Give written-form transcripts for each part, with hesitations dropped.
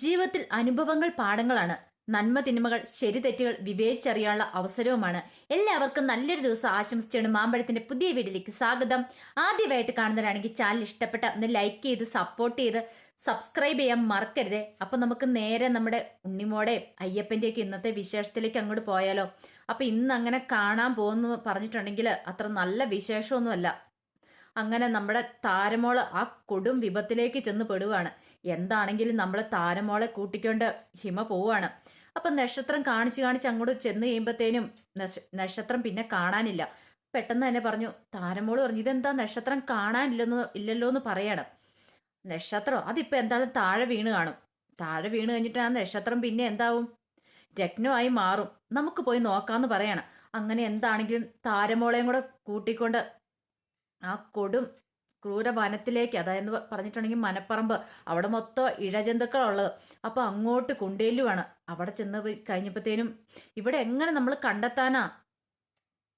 ജീവിതത്തിൽ അനുഭവങ്ങൾ പാഠങ്ങളാണ്. നന്മ തിന്മകൾ ശരി തെറ്റുകൾ വിവേചിച്ചറിയാനുള്ള അവസരവുമാണ്. എല്ലാവർക്കും നല്ലൊരു ദിവസം ആശംസിച്ചാണ് മാമ്പഴത്തിന്റെ പുതിയ വീഡിയോയിലേക്ക് സ്വാഗതം. ആദ്യമായിട്ട് കാണുന്നവരാണെങ്കിൽ ചാനൽ ഇഷ്ടപ്പെട്ട ഒന്ന് ലൈക്ക് ചെയ്ത് സപ്പോർട്ട് ചെയ്ത് സബ്സ്ക്രൈബ് ചെയ്യാൻ മറക്കരുതേ. അപ്പൊ നമുക്ക് നേരെ നമ്മുടെ ഉണ്ണിമോടെ അയ്യപ്പന്റെയൊക്കെ ഇന്നത്തെ വിശേഷത്തിലേക്ക് അങ്ങോട്ട് പോയാലോ. അപ്പൊ ഇന്ന് അങ്ങനെ കാണാൻ പോകുന്നു പറഞ്ഞിട്ടുണ്ടെങ്കിൽ അത്ര നല്ല വിശേഷമൊന്നുമല്ല. അങ്ങനെ നമ്മുടെ താരമോള് ആ കൊടും വിപത്തിലേക്ക് ചെന്ന് പെടുവാണ്. എന്താണെങ്കിലും നമ്മൾ താരമോളെ കൂട്ടിക്കൊണ്ട് ഹിമ പോവാണ്. അപ്പൊ നക്ഷത്രം കാണിച്ച് അങ്ങോട്ട് ചെന്ന് കഴിയുമ്പത്തേനും നക്ഷത്രം പിന്നെ കാണാനില്ല. പെട്ടെന്ന് തന്നെ പറഞ്ഞു, താരമോള് പറഞ്ഞു, ഇതെന്താ നക്ഷത്രം ഇല്ലല്ലോ എന്ന് പറയാണ്. നക്ഷത്രം അതിപ്പോ എന്തായാലും താഴെ വീണ് കാണും. താഴെ വീണ് കഴിഞ്ഞിട്ട് ആ നക്ഷത്രം പിന്നെ എന്താവും, രത്നമായി മാറും. നമുക്ക് പോയി നോക്കാന്ന് പറയാണ്. അങ്ങനെ എന്താണെങ്കിലും താരമോളെയും കൂടെ കൂട്ടിക്കൊണ്ട് ആ കൊടും ക്രൂര വനത്തിലേക്ക്, അതായത് പറഞ്ഞിട്ടുണ്ടെങ്കിൽ മനപ്പറമ്പ്, അവിടെ മൊത്തം ഇഴജന്തുക്കളുള്ളത്. അപ്പൊ അങ്ങോട്ട് കൊണ്ടേലുവാണ്. അവിടെ ചെന്ന് കഴിഞ്ഞപ്പോഴത്തേനും ഇവിടെ എങ്ങനെ നമ്മൾ കണ്ടെത്താനാ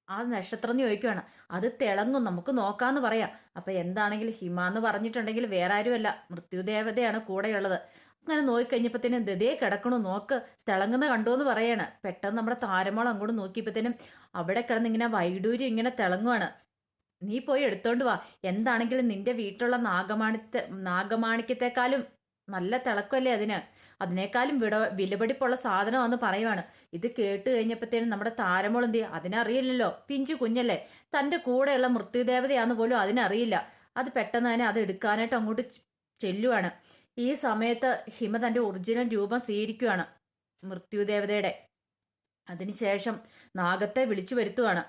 ആ നക്ഷത്രം എന്ന് ചോദിക്കുവാണ്. അത് തിളങ്ങും, നമുക്ക് നോക്കാന്ന് പറയാം. അപ്പൊ എന്താണെങ്കിലും ഹിമ എന്ന് പറഞ്ഞിട്ടുണ്ടെങ്കിൽ വേറെ ആരുമല്ല, മൃത്യുദേവതയാണ് കൂടെയുള്ളത്. അങ്ങനെ നോക്കിക്കഴിഞ്ഞപ്പോഴത്തേനും ദതേ കിടക്കണു, നോക്ക് തിളങ്ങുന്ന കണ്ടു എന്ന് പറയാണ്. പെട്ടെന്ന് നമ്മുടെ താരമോൾ അങ്ങോട്ട് നോക്കിയപ്പോഴത്തേനും അവിടെ കിടന്ന് ഇങ്ങനെ വൈഡൂര്യം ഇങ്ങനെ തിളങ്ങുവാണ്. നീ പോയി എടുത്തോണ്ട് വാ. എന്താണെങ്കിലും നിന്റെ വീട്ടിലുള്ള നാഗമാണിക്യത്തെക്കാളും നല്ല തിളക്കമല്ലേ അതിനേക്കാളും വിലപിടിപ്പുള്ള സാധനമാണെന്ന് പറയുവാണ്. ഇത് കേട്ട് കഴിഞ്ഞപ്പോഴത്തേനും നമ്മുടെ താരമോൾ എന്ത് ചെയ്യും, അതിനറിയില്ലല്ലോ, പിഞ്ചു കുഞ്ഞല്ലേ, തന്റെ കൂടെയുള്ള മൃത്യുദേവതയാന്ന് പോലും അതിനറിയില്ല. അത് പെട്ടെന്ന് തന്നെ അത് എടുക്കാനായിട്ട് അങ്ങോട്ട് ചെല്ലുവാണ്. ഈ സമയത്ത് ഹിമ തന്റെ ഒറിജിനൽ രൂപം സ്വീകരിക്കുവാണ്, മൃത്യുദേവതയുടെ. അതിനുശേഷം നാഗത്തെ വിളിച്ചു വരുത്തുവാണ്.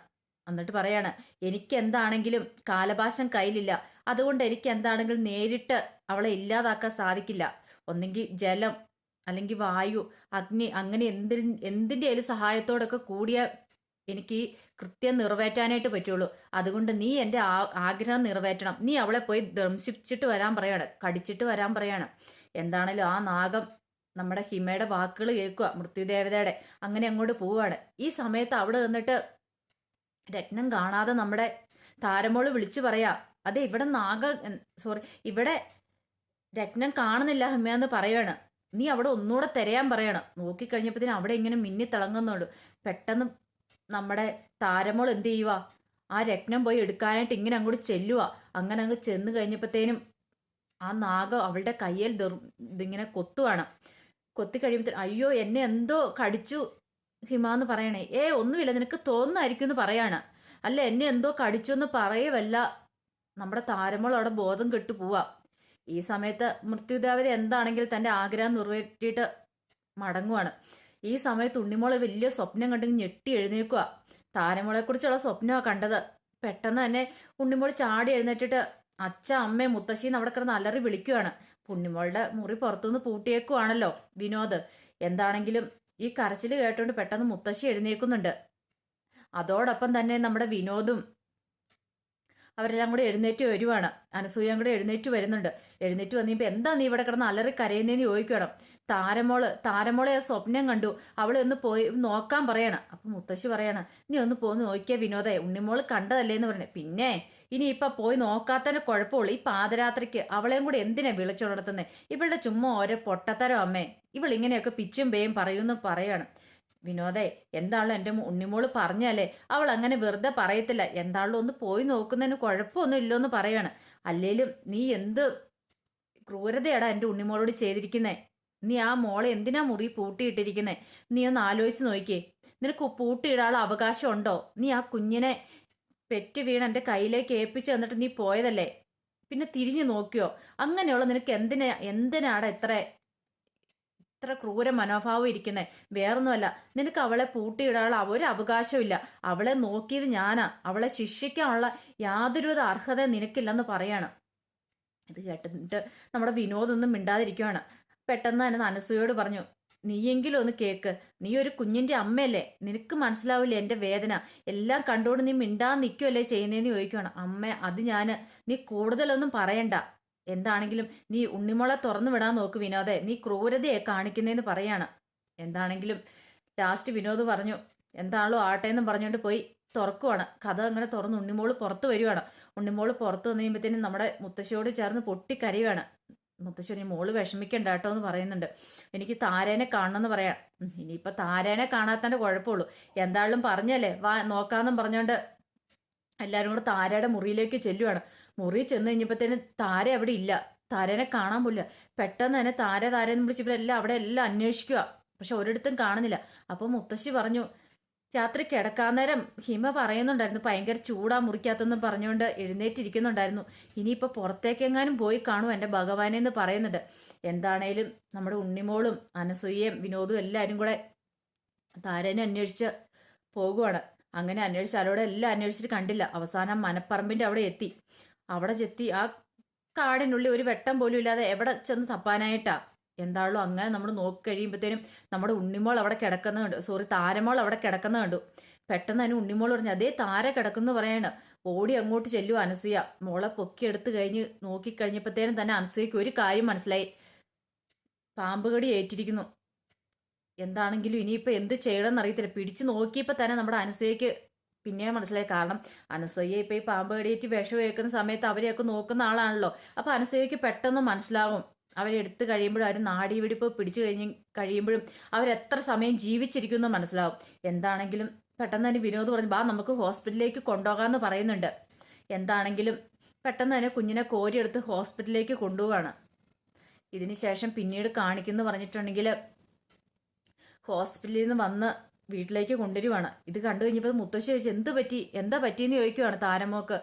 എന്നിട്ട് പറയാണ്, എനിക്ക് എന്താണെങ്കിലും കാലപാശം കയ്യിലില്ല, അതുകൊണ്ട് എനിക്ക് എന്താണെങ്കിലും നേരിട്ട് അവളെ ഇല്ലാതാക്കാൻ സാധിക്കില്ല. ഒന്നെങ്കിൽ ജലം, അല്ലെങ്കിൽ വായു, അഗ്നി, അങ്ങനെ എന്തിൻ്റെ ഒരു സഹായത്തോടൊക്കെ കൂടിയ എനിക്ക് ഈ കൃത്യം നിറവേറ്റാനായിട്ട് പറ്റുള്ളൂ. അതുകൊണ്ട് നീ എൻ്റെ ആഗ്രഹം നിറവേറ്റണം. നീ അവളെ പോയി ദംശിച്ചിട്ട് വരാൻ പറയാണ്, കടിച്ചിട്ട് വരാൻ പറയാണ്. എന്താണേലും ആ നാഗം നമ്മുടെ ഹിമയുടെ വാക്കുകൾ കേൾക്കുക, മൃത്യുദേവതയുടെ. അങ്ങനെ അങ്ങോട്ട് പോവുകയാണ്. ഈ സമയത്ത് അവിടെ നിന്നിട്ട് രത്നം കാണാതെ നമ്മുടെ താരമോള് വിളിച്ചു പറയാ, അതെ ഇവിടെ ഇവിടെ രത്നം കാണുന്നില്ല ഹിമയെന്ന് പറയാണ്. നീ അവിടെ ഒന്നുകൂടെ തിരയാൻ പറയണം. നോക്കിക്കഴിഞ്ഞപ്പോഴത്തേനും അവിടെ ഇങ്ങനെ മിന്നി തിളങ്ങുന്നുണ്ട്. പെട്ടെന്ന് നമ്മുടെ താരമോൾ എന്ത് ചെയ്യുക, ആ രത്നം പോയി എടുക്കാനായിട്ട് ഇങ്ങനെ അങ്ങോട്ട് ചെല്ലുക. അങ്ങനെ അങ്ങ് ചെന്ന് കഴിഞ്ഞപ്പോഴത്തേനും ആ നാഗം അവളുടെ കയ്യിൽ ഇതിങ്ങനെ കൊത്തുവാണ്. കൊത്തി കഴിയുമ്പോഴത്തേനും അയ്യോ എന്നെ എന്തോ കടിച്ചു ഹിമ എന്ന് പറയണേ. ഒന്നുമില്ല, നിനക്ക് തോന്നുന്നായിരിക്കും എന്ന് പറയാണ്. അല്ല, എന്നെ എന്തോ കടിച്ചു എന്ന് പറയുവല്ല. നമ്മുടെ താരമോൾ അവിടെ ബോധം കെട്ടു പോവാ. ഈ സമയത്ത് മൃത്യുദേവത എന്താണെങ്കിൽ തന്റെ ആഗ്രഹം നിറവേറ്റിയിട്ട് മടങ്ങുവാണ്. ഈ സമയത്ത് ഉണ്ണിമോൾ വലിയ സ്വപ്നം കണ്ട് ഞെട്ടി എഴുന്നേക്കുക. താരമോളെ കുറിച്ചുള്ള സ്വപ്നമാണ് കണ്ടത്. പെട്ടെന്ന് തന്നെ ഉണ്ണിമോൾ ചാടി എഴുന്നേറ്റിട്ട് അച്ഛ, അമ്മ, മുത്തശ്ശിന്ന് അവിടെ കിടന്ന് അലറി വിളിക്കുവാണ്. ഉണ്ണിമോളുടെ മുറി പുറത്തുനിന്ന് പൂട്ടിയേക്കുവാണല്ലോ വിനോദ്. എന്താണെങ്കിലും ഈ കരച്ചിൽ കേട്ടോണ്ട് പെട്ടെന്ന് മുത്തശ്ശി എഴുന്നേക്കുന്നുണ്ട്. അതോടൊപ്പം തന്നെ നമ്മുടെ വിനോദും അവരെല്ലാം കൂടെ എഴുന്നേറ്റ് വരുവാണ്. അനസൂയം കൂടെ എഴുന്നേറ്റ് വരുന്നുണ്ട്. എഴുന്നേറ്റ് വന്നപ്പോ എന്താ നീ ഇവിടെ കിടന്ന് അലറി കരയുന്നേന്ന് ചോദിക്കണം. താരമോളെ ആ സ്വപ്നം കണ്ടു, അവളെ ഒന്ന് പോയി നോക്കാൻ പറയണം. അപ്പൊ മുത്തശ്ശി പറയാണ്, നീ ഒന്ന് പോന്ന് നോക്കിയ വിനോദേ, ഉണ്ണിമോള് കണ്ടതല്ലേന്ന് പറഞ്ഞു. പിന്നെ ഇനിയിപ്പൊ പോയി നോക്കാത്തന്നെ കുഴപ്പമുള്ളൂ. ഈ പാതിരാത്രിക്ക് അവളെയും കൂടെ എന്തിനാ വിളിച്ചുണർത്തുന്നത്? ഇവളുടെ ചുമ്മാ ഓരോ പൊട്ടത്തരം അമ്മേ, ഇവളിങ്ങനെയൊക്കെ പിച്ചും പേയും പറയുമെന്ന് പറയാണ്. വിനോദേ, എന്താണല്ലോ എൻ്റെ ഉണ്ണിമോള് പറഞ്ഞല്ലേ, അവൾ അങ്ങനെ വെറുതെ പറയത്തില്ല. എന്താണല്ലോ ഒന്ന് പോയി നോക്കുന്നതിന് കുഴപ്പമൊന്നും ഇല്ലോന്ന് പറയാണ്. അല്ലേലും നീ എന്ത് ക്രൂരതയാടാ എൻ്റെ ഉണ്ണിമോളോട് ചെയ്തിരിക്കുന്നേ. നീ ആ മോളെ എന്തിനാ മുറി പൂട്ടിയിട്ടിരിക്കുന്നേ? നീ ഒന്ന് ആലോചിച്ച് നോക്കിയേ. നിനക്ക് പൂട്ടിയിടാനുള്ള അവകാശം ഉണ്ടോ? നീ ആ കുഞ്ഞിനെ പെറ്റ് വീണ് എൻ്റെ കയ്യിലേക്ക് ഏൽപ്പിച്ച് തന്നിട്ട് നീ പോയതല്ലേ, പിന്നെ തിരിഞ്ഞു നോക്കിയോ? അങ്ങനെയുള്ള നിനക്ക് എന്തിനാടാ ഇത്ര ക്രൂര മനോഭാവം ഇരിക്കുന്നേ? വേറൊന്നുമല്ല, നിനക്ക് അവളെ പൂട്ടിയിടാനുള്ള ഒരു അവകാശമില്ല. അവളെ നോക്കിയത് ഞാനാ. അവളെ ശിക്ഷിക്കാനുള്ള യാതൊരുവിധ അർഹത നിനക്കില്ലെന്ന് പറയാണ്. ഇത് കേട്ടിട്ട് നമ്മുടെ വിനോദൊന്നും മിണ്ടാതിരിക്കുവാണ്. പെട്ടെന്ന് തന്നെ അനസൂയോട് പറഞ്ഞു, നീയെങ്കിലും ഒന്ന് കേക്ക്. നീ ഒരു കുഞ്ഞിന്റെ അമ്മയല്ലേ, നിനക്ക് മനസ്സിലാവില്ലേ എന്റെ വേദന? എല്ലാം കണ്ടോണ്ട് നീ മിണ്ടാതെ നിൽക്കുമല്ലേ ചെയ്യുന്നതെന്ന് ചോദിക്കുവാണ്. അമ്മ, അത് നീ കൂടുതലൊന്നും പറയണ്ട. എന്താണെങ്കിലും നീ ഉണ്ണിമോളെ തുറന്നു വിടാൻ നോക്ക് വിനോദേ, നീ ക്രൂരതയെ കാണിക്കുന്നതെന്ന് പറയാണ്. എന്താണെങ്കിലും ലാസ്റ്റ് വിനോദ് പറഞ്ഞു, എന്താണല്ലോ ആട്ടെ എന്നും പറഞ്ഞുകൊണ്ട് പോയി തുറക്കുവാണ്. കഥ അങ്ങനെ തുറന്ന് ഉണ്ണിമോള് പുറത്ത് വരുവാണ്. ഉണ്ണിമോള് പുറത്ത് വന്നു കഴിയുമ്പോഴത്തേനും നമ്മുടെ മുത്തശ്ശിയോട് ചേർന്ന് പൊട്ടിക്കരയുവാണ്. മുത്തശ്ശി മോള് വിഷമിക്കണ്ട കേട്ടോ എന്ന് പറയുന്നുണ്ട്. എനിക്ക് താരേനെ കാണണമെന്ന് പറയാം. ഇനിയിപ്പോൾ താരേനെ കാണാത്തതിൻ്റെ കുഴപ്പമുള്ളൂ. എന്തായാലും പറഞ്ഞല്ലേ വാ നോക്കാമെന്നും പറഞ്ഞുകൊണ്ട് എല്ലാവരും കൂടെ താരയുടെ മുറിയിലേക്ക് ചെല്ലുവാണ്. മുറി ചെന്ന് കഴിഞ്ഞപ്പോഴത്തേനും താര അവിടെ ഇല്ല. താരേനെ കാണാൻ പോലില്ല. പെട്ടെന്ന് തന്നെ താരേന്ന് വിളിച്ച് ഇവരെല്ലാം അവിടെ എല്ലാം അന്വേഷിക്കുക. പക്ഷെ ഒരിടത്തും കാണുന്നില്ല. അപ്പോൾ മുത്തശ്ശി പറഞ്ഞു, രാത്രി കിടക്കാൻ നേരം ഹിമ പറയുന്നുണ്ടായിരുന്നു ഭയങ്കര ചൂടാ മുറിക്കാത്തെന്ന് പറഞ്ഞുകൊണ്ട് എഴുന്നേറ്റിരിക്കുന്നുണ്ടായിരുന്നു. ഇനിയിപ്പോൾ പുറത്തേക്കെങ്ങാനും പോയി കാണൂ എൻ്റെ ഭഗവാനെ എന്ന് പറയുന്നുണ്ട്. എന്താണേലും നമ്മുടെ ഉണ്ണിമോളും അനസൂയയും വിനോദും എല്ലാവരും കൂടെ താരേനെ അന്വേഷിച്ച് പോകുവാണ്. അങ്ങനെ അന്വേഷിച്ച് അവരോട് എല്ലാം അന്വേഷിച്ചിട്ട് കണ്ടില്ല. അവസാനം മനപ്പറമ്പിൻ്റെ അവിടെ എത്തി. അവിടെ ചെത്തി ആ കാടിനുള്ളിൽ ഒരു വെട്ടം പോലും ഇല്ലാതെ എവിടെ ചെന്ന് തപ്പാനായിട്ടാ. എന്താണല്ലോ അങ്ങനെ നമ്മൾ നോക്കി കഴിയുമ്പോഴത്തേനും നമ്മുടെ ഉണ്ണിമോൾ അവിടെ കിടക്കുന്ന കണ്ടു. സോറി, താരമോൾ അവിടെ കിടക്കുന്ന കണ്ടു. പെട്ടെന്ന് തന്നെ ഉണ്ണിമോൾ പറഞ്ഞു, അതേ താര കിടക്കുന്നു പറയാണ്. ഓടി അങ്ങോട്ട് ചെല്ലും അനസൂയ. മോളെ പൊക്കിയെടുത്ത് കഴിഞ്ഞ് നോക്കിക്കഴിഞ്ഞപ്പോഴത്തേനും തന്നെ അനസൂയക്ക് ഒരു കാര്യം മനസ്സിലായി. പാമ്പ് കടി ഏറ്റിരിക്കുന്നു. എന്താണെങ്കിലും ഇനിയിപ്പോൾ എന്ത് ചെയ്യണമെന്ന് അറിയത്തില്ല. പിടിച്ചു നോക്കിയപ്പോൾ തന്നെ നമ്മുടെ അനസൂയക്ക് പിന്നെ മനസ്സിലായി. കാരണം അനസൂയ ഇപ്പോൾ ഈ പാമ്പ് കടിയേറ്റ് വിഷം വെക്കുന്ന സമയത്ത് അവരെയൊക്കെ നോക്കുന്ന ആളാണല്ലോ. അപ്പോൾ അനസൂയക്ക് പെട്ടെന്ന് മനസ്സിലാകും. അവരെടുത്ത് കഴിയുമ്പോഴും അവർ നാഡീവെടിപ്പ് പിടിച്ചു കഴിയുമ്പോഴും അവരെത്ര സമയം ജീവിച്ചിരിക്കുമെന്ന് മനസ്സിലാവും. എന്താണെങ്കിലും പെട്ടെന്ന് തന്നെ വിനോദ് പറഞ്ഞു, ബാ നമുക്ക് ഹോസ്പിറ്റലിലേക്ക് കൊണ്ടുപോകാമെന്ന് പറയുന്നുണ്ട്. എന്താണെങ്കിലും പെട്ടെന്ന് തന്നെ കുഞ്ഞിനെ കോരിയെടുത്ത് ഹോസ്പിറ്റലിലേക്ക് കൊണ്ടുപോവാണ്. ഇതിന് ശേഷം പിന്നീട് കാണിക്കുന്നു പറഞ്ഞിട്ടുണ്ടെങ്കിൽ ഹോസ്പിറ്റലിൽ നിന്ന് വന്ന് വീട്ടിലേക്ക് കൊണ്ടുവരുവാണ്. ഇത് കണ്ടു കഴിഞ്ഞപ്പോൾ മുത്തശ്ശി ചോദിച്ചു, എന്താ പറ്റിയെന്ന് ചോദിക്കുവാണ് താരമോക്ക്.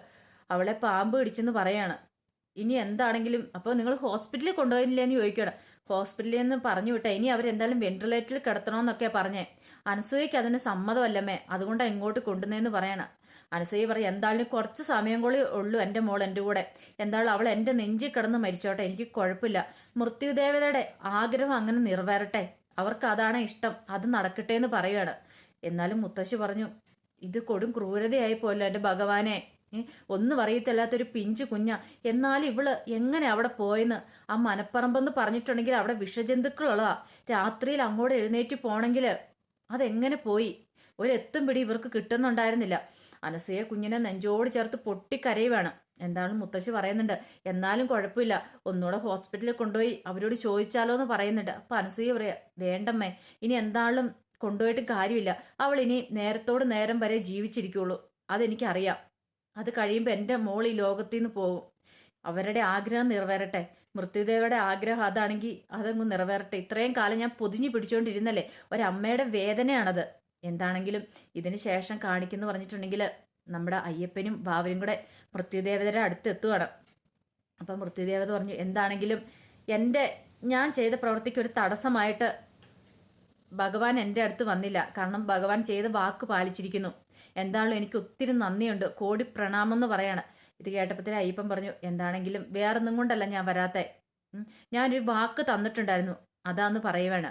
അവളെ പാമ്പ് പിടിച്ചെന്ന് പറയാണ്. ഇനി എന്താണെങ്കിലും അപ്പോൾ നിങ്ങൾ ഹോസ്പിറ്റലിൽ കൊണ്ടുപോയില്ലെന്ന് ചോദിക്കണം. ഹോസ്പിറ്റലിൽ നിന്ന് പറഞ്ഞു വിട്ടാ ഇനി അവരെന്തായാലും വെന്റിലേറ്ററിൽ കിടത്തണമെന്നൊക്കെയാണ് പറഞ്ഞേ. അനസൂയക്ക് അതിന് സമ്മതമല്ലമ്മേ, അതുകൊണ്ടാണ് ഇങ്ങോട്ട് കൊണ്ടുവന്നതെന്ന് പറയണം. അനസൂയ പറയും, എന്തായാലും കുറച്ച് സമയം കൂടി ഉള്ളൂ എൻ്റെ മോൾ എൻ്റെ കൂടെ. എന്തായാലും അവൾ എൻ്റെ നെഞ്ചിൽ കിടന്ന് മരിച്ചോട്ടെ, എനിക്ക് കുഴപ്പമില്ല. മൃത്യുദേവതയുടെ ആഗ്രഹം അങ്ങനെ നിറവേറട്ടെ, അവർക്ക് അതാണ് ഇഷ്ടം, അത് നടക്കട്ടെ എന്ന് പറയുകയാണ്. എന്നാലും മുത്തശ്ശി പറഞ്ഞു, ഇത് കൊടും ക്രൂരതയായി പോയല്ലോ എൻ്റെ ഭഗവാനെ. ഒന്നും അറിയത്തില്ലാത്തൊരു പിഞ്ചു കുഞ്ഞ. എന്നാലും ഇവള് എങ്ങനെ അവിടെ പോയെന്ന്. ആ മനപ്പറമ്പെന്ന് പറഞ്ഞിട്ടുണ്ടെങ്കിൽ അവിടെ വിഷജന്തുക്കളുള്ളതാ. രാത്രിയിൽ അങ്ങോട്ട് എഴുന്നേറ്റ് പോണെങ്കിൽ അതെങ്ങനെ പോയി? ഒരെത്തും പിടി ഇവർക്ക് കിട്ടുന്നുണ്ടായിരുന്നില്ല. അനസൂയ കുഞ്ഞിനെ നെഞ്ചോട് ചേർത്ത് പൊട്ടിക്കരയുവാണ്. എന്താണ് മുത്തശ്ശി പറയുന്നുണ്ട്, എന്നാലും കുഴപ്പമില്ല, ഒന്നുകൂടെ ഹോസ്പിറ്റലിൽ കൊണ്ടുപോയി അവരോട് ചോദിച്ചാലോ എന്ന് പറയുന്നുണ്ട്. അപ്പൊ അനസൂയ പറയാ, വേണ്ടമ്മേ, ഇനി എന്താളും കൊണ്ടുപോയിട്ട് കാര്യമില്ല. അവൾ ഇനി നേരത്തോട് നേരം വരെ ജീവിച്ചിരിക്കുള്ളൂ, അതെനിക്കറിയാം. അത് കഴിയുമ്പോൾ എൻ്റെ മോൾ ഈ ലോകത്തിൽ നിന്ന് പോകും. അവരുടെ ആഗ്രഹം നിറവേറട്ടെ. മൃത്യുദേവയുടെ ആഗ്രഹം അതാണെങ്കിൽ അതങ്ങ് നിറവേറട്ടെ. ഇത്രയും കാലം ഞാൻ പൊതിഞ്ഞു പിടിച്ചുകൊണ്ടിരുന്നല്ലേ, ഒരമ്മയുടെ വേദനയാണത്. എന്താണെങ്കിലും ഇതിന് ശേഷം കാണിക്കുന്നു പറഞ്ഞിട്ടുണ്ടെങ്കിൽ നമ്മുടെ അയ്യപ്പനും ഭാവനും കൂടെ മൃത്യുദേവതയുടെ അടുത്ത് എത്തുകയാണ്. അപ്പം മൃത്യുദേവത പറഞ്ഞു, എന്താണെങ്കിലും ഞാൻ ചെയ്ത പ്രവൃത്തിക്ക് ഒരു തടസ്സമായിട്ട് ഭഗവാൻ എൻ്റെ അടുത്ത് വന്നില്ല. കാരണം ഭഗവാൻ ചെയ്ത വാക്ക് പാലിച്ചിരിക്കുന്നു. എന്താണല്ലോ എനിക്ക് ഒത്തിരി നന്ദിയുണ്ട്, കോടി പ്രണാമം എന്ന് പറയാണ്. ഇത് കേട്ടപ്പോഴത്തേന് അയ്യപ്പൻ പറഞ്ഞു, എന്താണെങ്കിലും വേറൊന്നും കൊണ്ടല്ല ഞാൻ വരാത്തെ, ഞാനൊരു വാക്ക് തന്നിട്ടുണ്ടായിരുന്നു, അതാന്ന് പറയുവാണ്.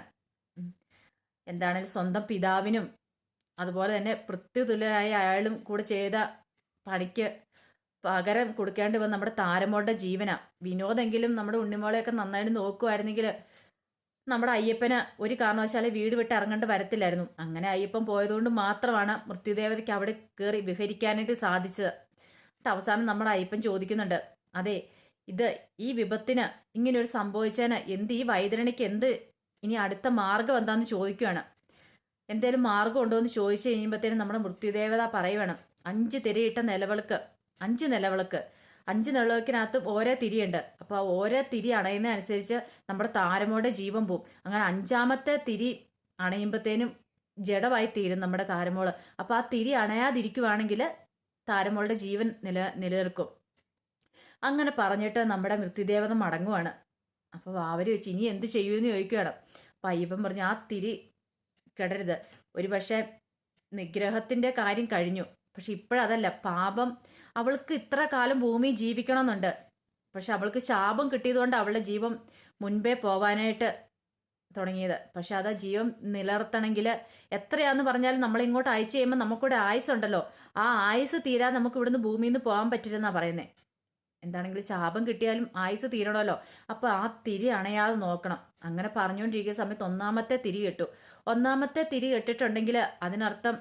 എന്താണെങ്കിലും സ്വന്തം പിതാവിനും അതുപോലെ തന്നെ പൃഥ്വിതുല്യനായ അയാളും കൂടെ ചെയ്ത പണിക്ക് പകരം കൊടുക്കേണ്ടി വന്ന നമ്മുടെ താരമോളുടെ ജീവനാ. വിനോദെങ്കിലും നമ്മുടെ ഉണ്ണിമോളെയൊക്കെ നന്നായിട്ട് നോക്കുമായിരുന്നെങ്കിൽ നമ്മുടെ അയ്യപ്പന് ഒരു കാരണവശാലും വീട് വിട്ട് ഇറങ്ങേണ്ടി വരത്തില്ലായിരുന്നു. അങ്ങനെ അയ്യപ്പൻ പോയതുകൊണ്ട് മാത്രമാണ് മൃത്യുദേവതയ്ക്ക് അവിടെ കയറി വിഹരിക്കാനായിട്ട് സാധിച്ചത്. അവസാനം നമ്മുടെ അയ്യപ്പൻ ചോദിക്കുന്നുണ്ട്, അതെ, ഈ വിപത്തിന് ഇങ്ങനെ ഒരു സംഭവിച്ചതിന് ഈ വൈതരണിക്ക് ഇനി അടുത്ത മാർഗം എന്താന്ന് ചോദിക്കുകയാണ്. എന്തേലും മാർഗം ഉണ്ടോ എന്ന് ചോദിച്ചു കഴിയുമ്പോഴത്തേനും നമ്മുടെ മൃത്യുദേവത പറയുവാണ്, 5 തിരിയിട്ട നിലവിളക്ക്, 5 നിലവിളക്ക്, 5 നിലവിളക്കിനകത്ത് ഓരോ തിരിയുണ്ട്. അപ്പോൾ ആ ഓരോ തിരി അണയുന്നതനുസരിച്ച് നമ്മുടെ താരമോടെ ജീവൻ പോവും. അങ്ങനെ 5ാമത്തെ തിരി അണയുമ്പോഴത്തേനും ജഡമായി തീരും നമ്മുടെ താരമോള്. അപ്പോൾ ആ തിരി അണയാതിരിക്കുവാണെങ്കിൽ താരമോളുടെ ജീവൻ നിലനിൽക്കും. അങ്ങനെ പറഞ്ഞിട്ട് നമ്മുടെ മൃത്യുദേവത മടങ്ങുവാണ്. അപ്പോൾ അവർ വെച്ച് ഇനി എന്ത് ചെയ്യുമെന്ന് ചോദിക്കുകയാണ്. അപ്പം അയ്യപ്പൻ പറഞ്ഞു, ആ തിരി കെടരുത്. ഒരു പക്ഷേ നിഗ്രഹത്തിൻ്റെ കാര്യം കഴിഞ്ഞു, പക്ഷെ ഇപ്പോഴതല്ല. പാപം അവൾക്ക് ഇത്ര കാലം ഭൂമി ജീവിക്കണമെന്നുണ്ട്. പക്ഷെ അവൾക്ക് ശാപം കിട്ടിയതുകൊണ്ട് അവളുടെ ജീവൻ മുൻപേ പോവാനായിട്ട് തുടങ്ങിയത്. പക്ഷെ അത് ജീവൻ നിലനിർത്തണമെങ്കിൽ എത്രയാന്ന് പറഞ്ഞാലും നമ്മളിങ്ങോട്ട് അയച്ചു ചെയ്യുമ്പോൾ നമുക്കിവിടെ ആയുസ് ഉണ്ടല്ലോ, ആ ആയുസ് തീരാതെ നമുക്ക് ഇവിടുന്ന് ഭൂമിയിൽ നിന്ന് പോകാൻ പറ്റില്ലെന്നാണ് പറയുന്നത്. എന്താണെങ്കിലും ശാപം കിട്ടിയാലും ആയുസ് തീരണമല്ലോ. അപ്പോൾ ആ തിരി അണയാതെ നോക്കണം. അങ്ങനെ പറഞ്ഞുകൊണ്ടിരിക്കുന്ന സമയത്ത് 1ാമത്തെ തിരി കെട്ടു. 1ാമത്തെ തിരി കെട്ടിട്ടുണ്ടെങ്കിൽ അതിനർത്ഥം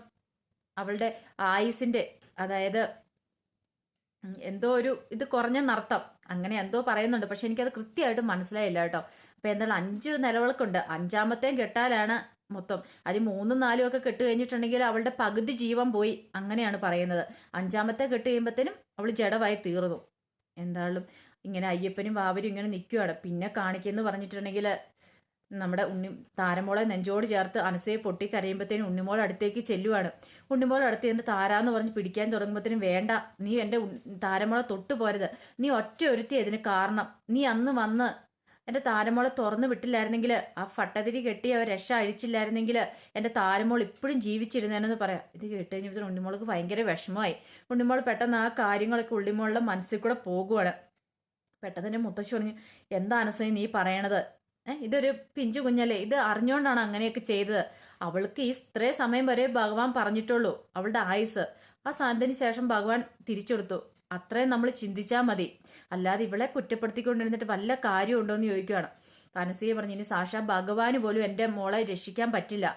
അവളുടെ ആയുസിൻ്റെ, അതായത് എന്തോ ഒരു ഇത് കുറഞ്ഞ നർത്തം അങ്ങനെ എന്തോ പറയുന്നുണ്ട്. പക്ഷെ എനിക്കത് കൃത്യമായിട്ട് മനസ്സിലായില്ല കേട്ടോ. അപ്പൊ എന്താണ് 5 നിലവിളക്കുണ്ട്. അഞ്ചാമത്തെയും കെട്ടാലാണ് മൊത്തം. അത് 3ഉം 4ഉം ഒക്കെ കെട്ട് കഴിഞ്ഞിട്ടുണ്ടെങ്കിൽ അവളുടെ പകുതി ജീവൻ പോയി അങ്ങനെയാണ് പറയുന്നത്. അഞ്ചാമത്തെ കെട്ട് കഴിയുമ്പത്തേനും അവൾ ജഡമായി തീർന്നു. എന്തായാലും ഇങ്ങനെ അയ്യപ്പനും വാവരും ഇങ്ങനെ നിൽക്കുകയാണ്. പിന്നെ കാണിക്കുന്നു പറഞ്ഞിട്ടുണ്ടെങ്കിൽ നമ്മുടെ താരമോളെ നെഞ്ചോട് ചേർത്ത് അനസയെ പൊട്ടിക്കരയുമ്പോഴത്തേനും ഉണ്ണിമോൾ അടുത്തേക്ക് ചെല്ലുവാണ്. ഉണ്ണിമോൾ അടുത്ത് ചെന്ന് താരാന്ന് പറഞ്ഞ് പിടിക്കാൻ തുടങ്ങുമ്പോഴത്തേനും വേണ്ട, നീ എൻ്റെ താരമോളെ തൊട്ടു പോരുത്, നീ ഒറ്റ ഒരുത്തി അതിന് കാരണം, നീ അന്ന് വന്ന് എൻ്റെ താരമോളെ തുറന്നു വിട്ടില്ലായിരുന്നെങ്കിൽ, ആ ഫട്ടതിരി കെട്ടി അവർ രക്ഷ അഴിച്ചില്ലായിരുന്നെങ്കിൽ എൻ്റെ താരമോൾ ഇപ്പോഴും ജീവിച്ചിരുന്നേനെന്ന് പറയാം. ഇത് കേട്ട് കഴിഞ്ഞപ്പോൾ ഉണ്ണിമോൾക്ക് ഭയങ്കര വിഷമമായി. ഉണ്ണിമോൾ പെട്ടെന്ന് ആ കാര്യങ്ങളൊക്കെ ഉണ്ണിമോളുടെ മനസ്സിൽ കൂടെ പോകുവാണ്. പെട്ടെന്ന് തന്നെ മുത്തശ്ശി പറഞ്ഞു, എന്താ അനസേ നീ പറയണത്? ഇതൊരു പിഞ്ചു കുഞ്ഞല്ലേ, ഇത് അറിഞ്ഞുകൊണ്ടാണ് അങ്ങനെയൊക്കെ ചെയ്തത്. അവൾക്ക് ഈ ഇത്രയും സമയം വരെ ഭഗവാൻ പറഞ്ഞിട്ടുള്ളൂ അവളുടെ ആയുസ്. ആ സാധനത്തിന് ശേഷം ഭഗവാൻ തിരിച്ചെടുത്തു. അത്രയും നമ്മൾ ചിന്തിച്ചാൽ മതി, അല്ലാതെ ഇവളെ കുറ്റപ്പെടുത്തിക്കൊണ്ടിരുന്നിട്ട് വല്ല കാര്യം ഉണ്ടോ എന്ന് ചോദിക്കുകയാണ്. അനസൂയ പറഞ്ഞു, ഇനി സാക്ഷാ ഭഗവാന് പോലും എൻ്റെ മോളെ രക്ഷിക്കാൻ പറ്റില്ല.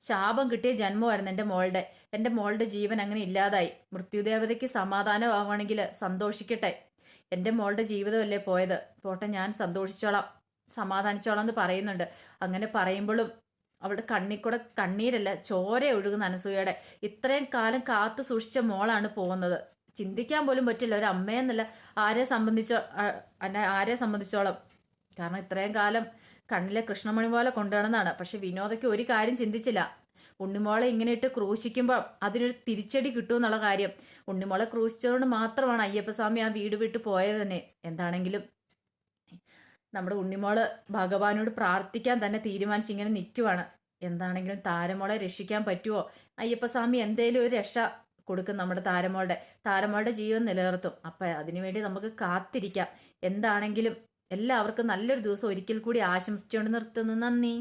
ശാപം കിട്ടിയ ജന്മമായിരുന്നു എൻ്റെ മോളുടെ ജീവൻ അങ്ങനെ ഇല്ലാതായി. മൃത്യുദേവതയ്ക്ക് സമാധാനമാവണമെങ്കിൽ സന്തോഷിക്കട്ടെ. എൻ്റെ മോളുടെ ജീവിതമല്ലേ പോയത്, പോട്ടെ, ഞാൻ സന്തോഷിച്ചോളാം, സമാധാനിച്ചോളാം എന്ന് പറയുന്നുണ്ട്. അങ്ങനെ പറയുമ്പോഴും അവളുടെ കണ്ണിക്കൂടെ കണ്ണീരല്ല ചോര ഒഴുകുന്ന അനസൂയയുടെ. ഇത്രയും കാലം കാത്തു സൂക്ഷിച്ച മോളാണ് പോകുന്നത്. ചിന്തിക്കാൻ പോലും പറ്റില്ല ഒരു അമ്മയെന്നല്ല ആരെ സംബന്ധിച്ചോളം. കാരണം ഇത്രയും കാലം കണ്ണിലെ കൃഷ്ണമണി പോലെ കൊണ്ടുവന്നതാണ്. പക്ഷെ വിനോദയ്ക്ക് ഒരു കാര്യം ചിന്തിച്ചില്ല, ഉണ്ണിമോളെ ഇങ്ങനെ ഇട്ട് ക്രൂശിക്കുമ്പോൾ അതിനൊരു തിരിച്ചടി കിട്ടുമെന്നുള്ള കാര്യം. ഉണ്ണിമോളെ ക്രൂശിച്ചതുകൊണ്ട് മാത്രമാണ് അയ്യപ്പസ്വാമി ആ വീട് വിട്ട് പോയത് തന്നെ. എന്താണെങ്കിലും നമ്മുടെ ഉണ്ണിമോള് ഭഗവാനോട് പ്രാർത്ഥിക്കാൻ തന്നെ തീരുമാനിച്ച് ഇങ്ങനെ നിൽക്കുവാണ്. എന്താണെങ്കിലും താരമോളെ രക്ഷിക്കാൻ പറ്റുമോ? അയ്യപ്പസ്വാമി എന്തേലും ഒരു രക്ഷ കൊടുക്കും നമ്മുടെ താരമോളുടെ ജീവൻ നിലനിർത്തും. അപ്പം അതിനുവേണ്ടി നമുക്ക് കാത്തിരിക്കാം. എന്താണെങ്കിലും എല്ലാവർക്കും നല്ലൊരു ദിവസം ഒരിക്കൽ കൂടി ആശംസിച്ചുകൊണ്ട് നിർത്തുന്നു. നന്ദി.